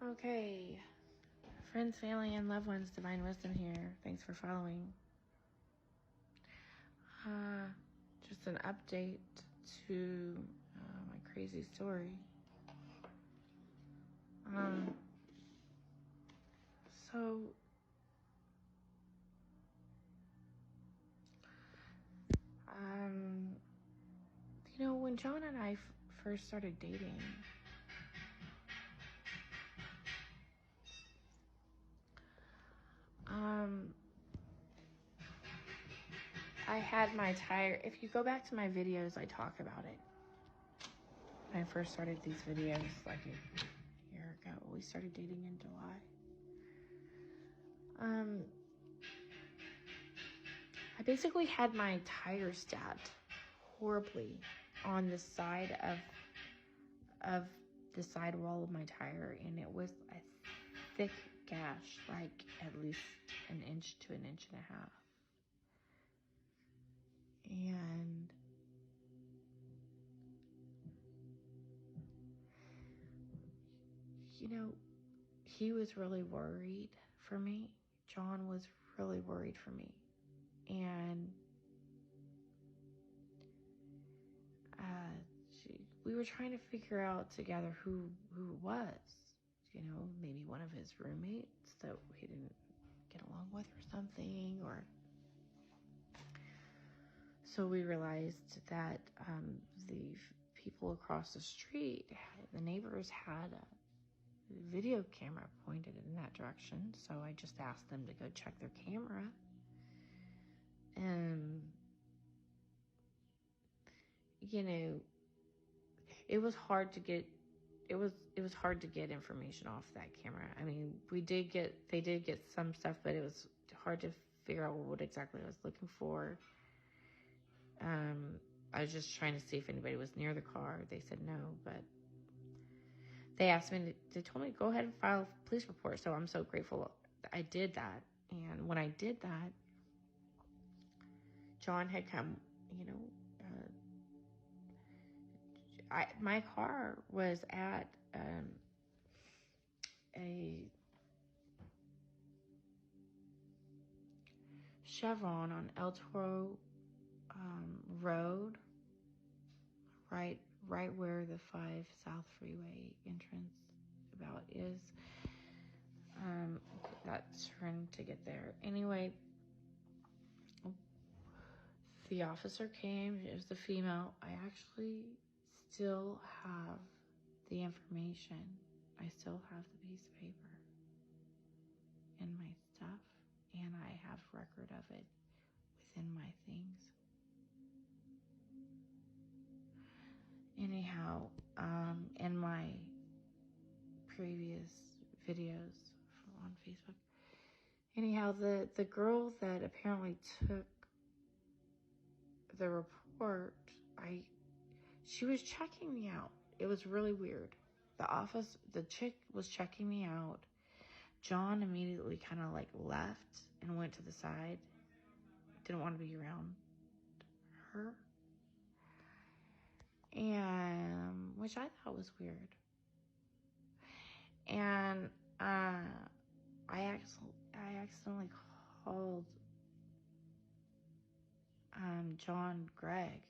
Okay. Friends, family, and loved ones, divine wisdom here. Thanks for following. Just an update to my crazy story. So when John and I first started dating, I had my tire. If you go back to my videos, I talk about it. When I first started these videos, like a year ago, we started dating in July. I basically had my tire stabbed horribly on the side of the side wall of my tire, and it was a thick gash, like at least an inch to an inch and a half. And he was really worried for me. John was really worried for me. And we were trying to figure out together who it was. Maybe one of his roommates that he didn't get along with or something. So we realized that the people across the street, the neighbors, had a video camera pointed in that direction. So I just asked them to go check their camera. And it was hard to get hard to get information off that camera. I mean, they did get some stuff, but it was hard to figure out what exactly I was looking for. I was just trying to see if anybody was near the car. They said no, but they told me to go ahead and file a police report. So I'm so grateful I did that. And when I did that, John had come, my car was at a Chevron on El Toro Road, right where the 5 South Freeway entrance about is. That turn to get there. Anyway, the officer came. It was the female. I actually still have the information. I still have the piece of paper in my stuff, and I have record of it within my things. Anyhow, in my previous videos on Facebook, the girl that apparently took the report, she was checking me out. It was really weird. The chick was checking me out. John immediately kind of left and went to the side. Didn't want to be around her. And, which I thought was weird. And, I accidentally called, John Greg,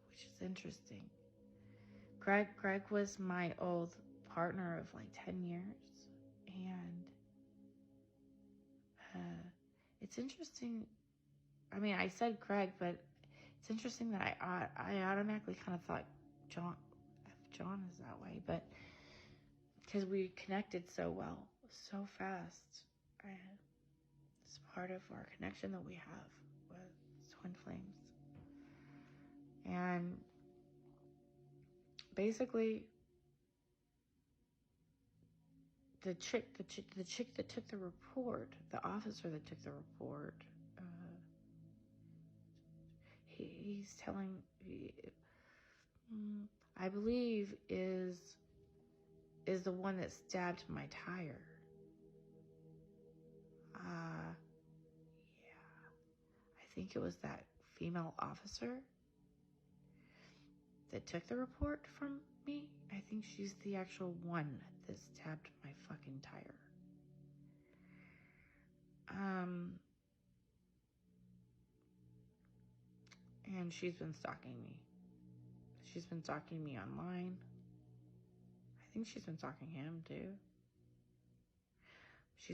which is interesting. Greg was my old partner of 10 years. And, it's interesting. I mean, I said Greg, but it's interesting that I automatically kind of thought John is that way, but because we connected so well, so fast. It's part of our connection that we have with twin flames. And basically, the chick that took the report, the officer that took the report, he's telling, I believe is the one that stabbed my tire. Yeah. I think it was that female officer that took the report from me. I think she's the actual one that stabbed my fucking tire. And she's been stalking me. She's been stalking me online. I think she's been stalking him too. She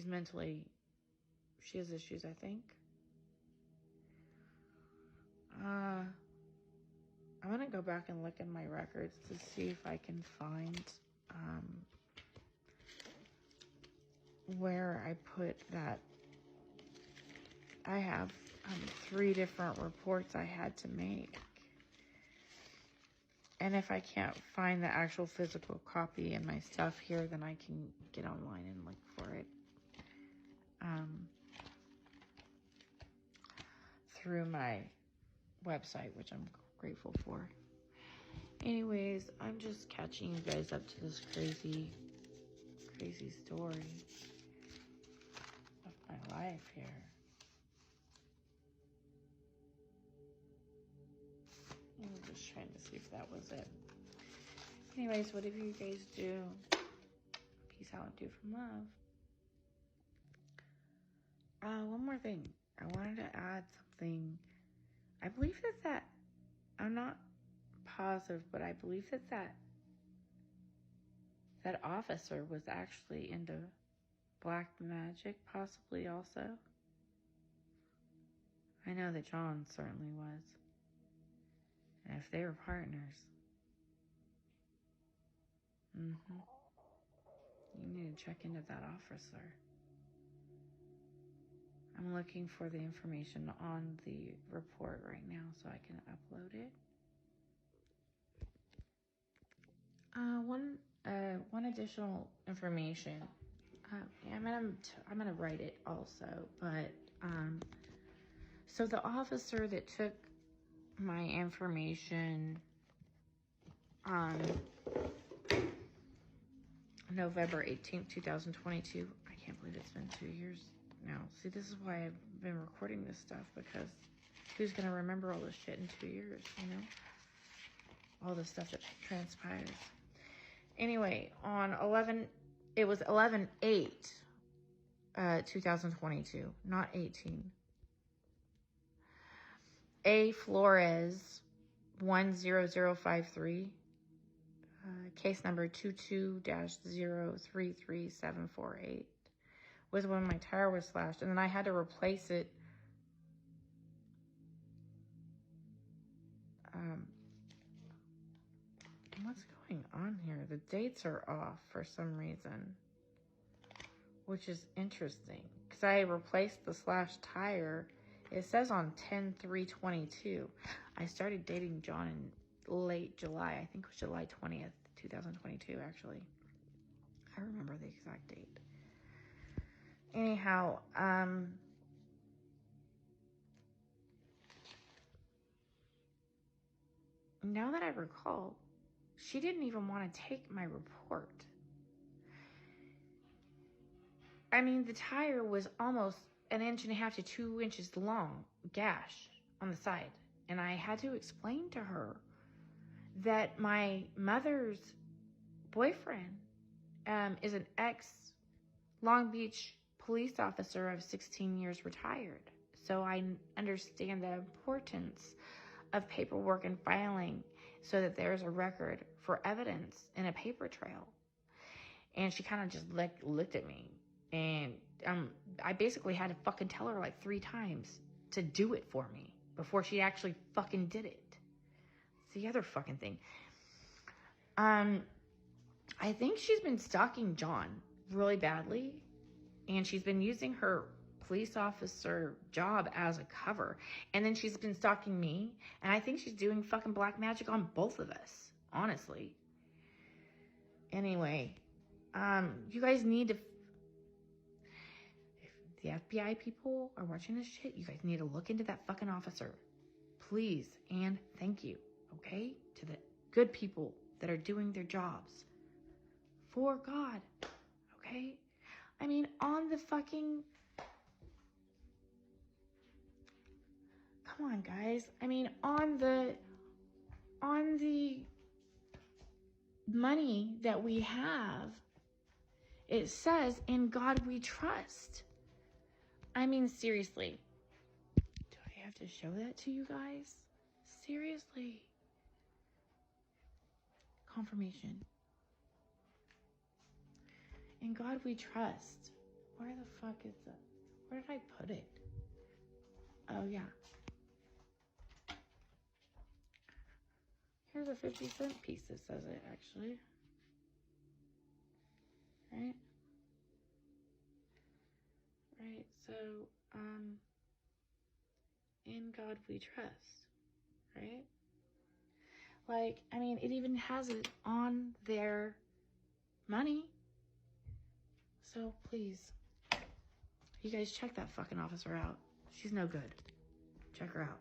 has issues, I think. I'm gonna go back and look in my records to see if I can find where I put that. I have 3 different reports I had to make. And if I can't find the actual physical copy in my stuff here, then I can get online and look for it. Through my website, which I'm grateful for. Anyways, I'm just catching you guys up to this crazy story of my life here. I'm just trying to see if that was it. Anyways, whatever you guys do, peace out and do from love. One more thing. I wanted to add something. I believe that I'm not positive, but I believe that officer was actually into black magic, possibly also. I know that John certainly was. And if they were partners, you need to check into that officer. I'm looking for the information on the report right now so I can upload it. One additional information. I'm gonna write it also, but so the officer that took my information on November 18th, 2022. I can't believe it's been 2 years now. See, this is why I've been recording this stuff, because who's gonna remember all this shit in 2 years, you know? All the stuff that transpires. Anyway, it was 11/8, 2022, not 18. A. Flores, 10053, case number 22-033748, was when my tire was slashed, and then I had to replace it. What's going on here? The dates are off for some reason, which is interesting, because I replaced the slashed tire. It says on 10/3/22. I started dating John in late July. I think it was July 20th, 2022, actually. I remember the exact date. Anyhow, now that I recall, she didn't even want to take my report. I mean, the tire was almost 1.5 to 2 inches long, gash on the side. And I had to explain to her that my mother's boyfriend is an ex-Long Beach police officer of 16 years retired. So I understand the importance of paperwork and filing so that there's a record for evidence and a paper trail. And she kind of just looked at me. And I basically had to fucking tell her like 3 times to do it for me before she actually fucking did it. It's the other fucking thing. I think she's been stalking John really badly, and she's been using her police officer job as a cover, and then she's been stalking me, and I think she's doing fucking black magic on both of us, honestly. Anyway, you guys need to, if the FBI people are watching this shit, you guys need to look into that fucking officer, please, and thank you, okay, to the good people that are doing their jobs for God, okay? I mean, on the fucking, come on, guys. I mean, on the money that we have, it says, in God we trust. I mean, seriously. Do I have to show that to you guys? Seriously. Confirmation. In God we trust. Where the fuck is that? Where did I put it? Oh, yeah. Here's a 50-cent piece that says it, actually. Right? Right, so, in God we trust. Right? Like, I mean, it even has it on their money. So, please, you guys check that fucking officer out. She's no good. Check her out.